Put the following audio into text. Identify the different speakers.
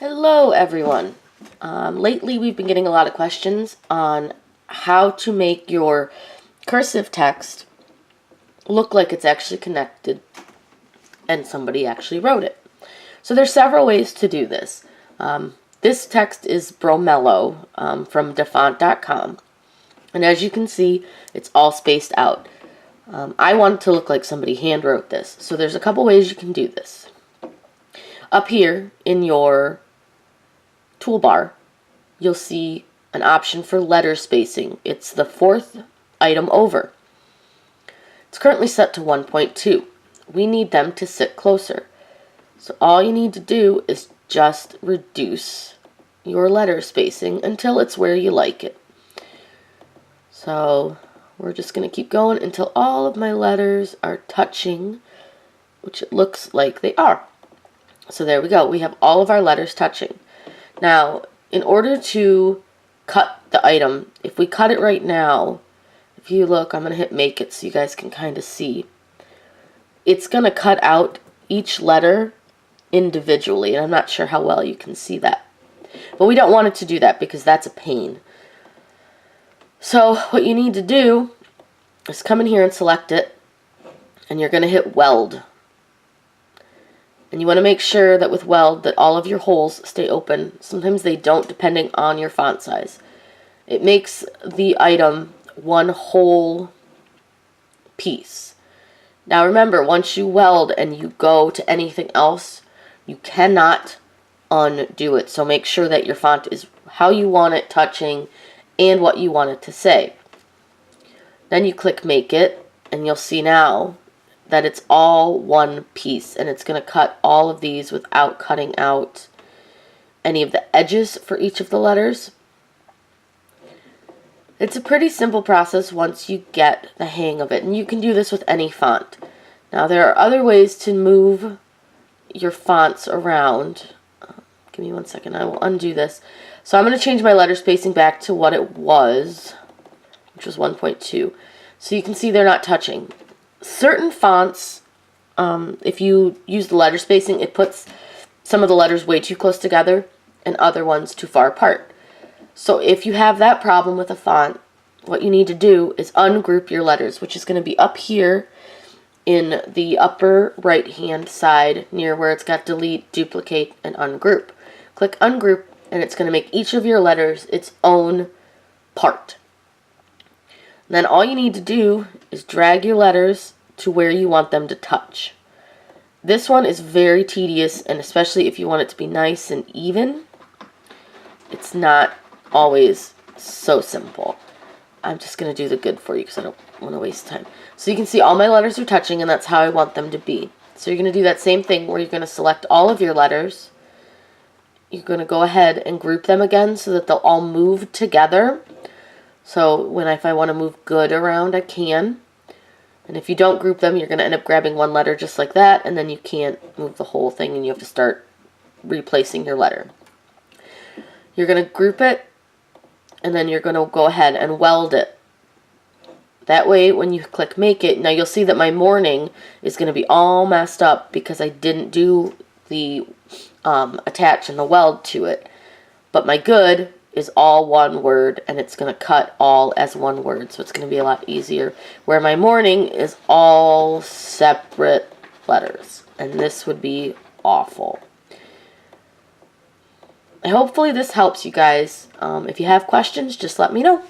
Speaker 1: Hello everyone. Lately we've been getting a lot of questions on how to make your cursive text look like it's actually connected and somebody actually wrote it. So there's several ways to do this. This text is Bromello from defont.com, and as you can see, it's all spaced out. I want it to look like somebody hand wrote this, so there's a couple ways you can do this. Up here in your toolbar, you'll see an option for letter spacing. It's the fourth item over. It's currently set to 1.2. We need them to sit closer. So all you need to do is just reduce your letter spacing until it's where you like it. So we're just going to keep going until all of my letters are touching, which it looks like they are. So there we go. We have all of our letters touching. Now, in order to cut the item, if we cut it right now, if you look, I'm going to hit make it so you guys can kind of see. It's going to cut out each letter individually, and I'm not sure how well you can see that. But we don't want it to do that because that's a pain. So what you need to do is come in here and select it, and you're going to hit weld. And you want to make sure that with weld that all of your holes stay open. Sometimes they don't, depending on your font size. It makes the item one whole piece. Now remember, once you weld and you go to anything else, you cannot undo it. So make sure that your font is how you want it touching and what you want it to say. Then you click make it, and you'll see now that it's all one piece, and it's going to cut all of these without cutting out any of the edges for each of the letters. It's a pretty simple process once you get the hang of it, and you can do this with any font. Now there are other ways to move your fonts around. Give me 1 second, I will undo this. So I'm going to change my letter spacing back to what it was, which was 1.2. So you can see they're not touching. Certain fonts, if you use the letter spacing, it puts some of the letters way too close together and other ones too far apart. So if you have that problem with a font, what you need to do is ungroup your letters, which is going to be up here in the upper right hand side near where it's got delete, duplicate, and ungroup. Click ungroup, and it's going to make each of your letters its own part. And then all you need to do is drag your letters to where you want them to touch. This one is very tedious, and especially if you want it to be nice and even, it's not always so simple. I'm just going to do the good for you because I don't want to waste time. So you can see all my letters are touching, and that's how I want them to be. So you're going to do that same thing where you're going to select all of your letters. You're going to go ahead and group them again so that they'll all move together. So if I want to move good around, I can. And if you don't group them, you're going to end up grabbing one letter just like that, and then you can't move the whole thing, and you have to start replacing your letter. You're going to group it, and then you're going to go ahead and weld it. That way, when you click make it, now you'll see that my morning is going to be all messed up because I didn't do the attach and the weld to it. But my good is all one word, and it's going to cut all as one word, so it's going to be a lot easier. Where my morning is all separate letters, and this would be awful. Hopefully this helps you guys. If you have questions, just let me know.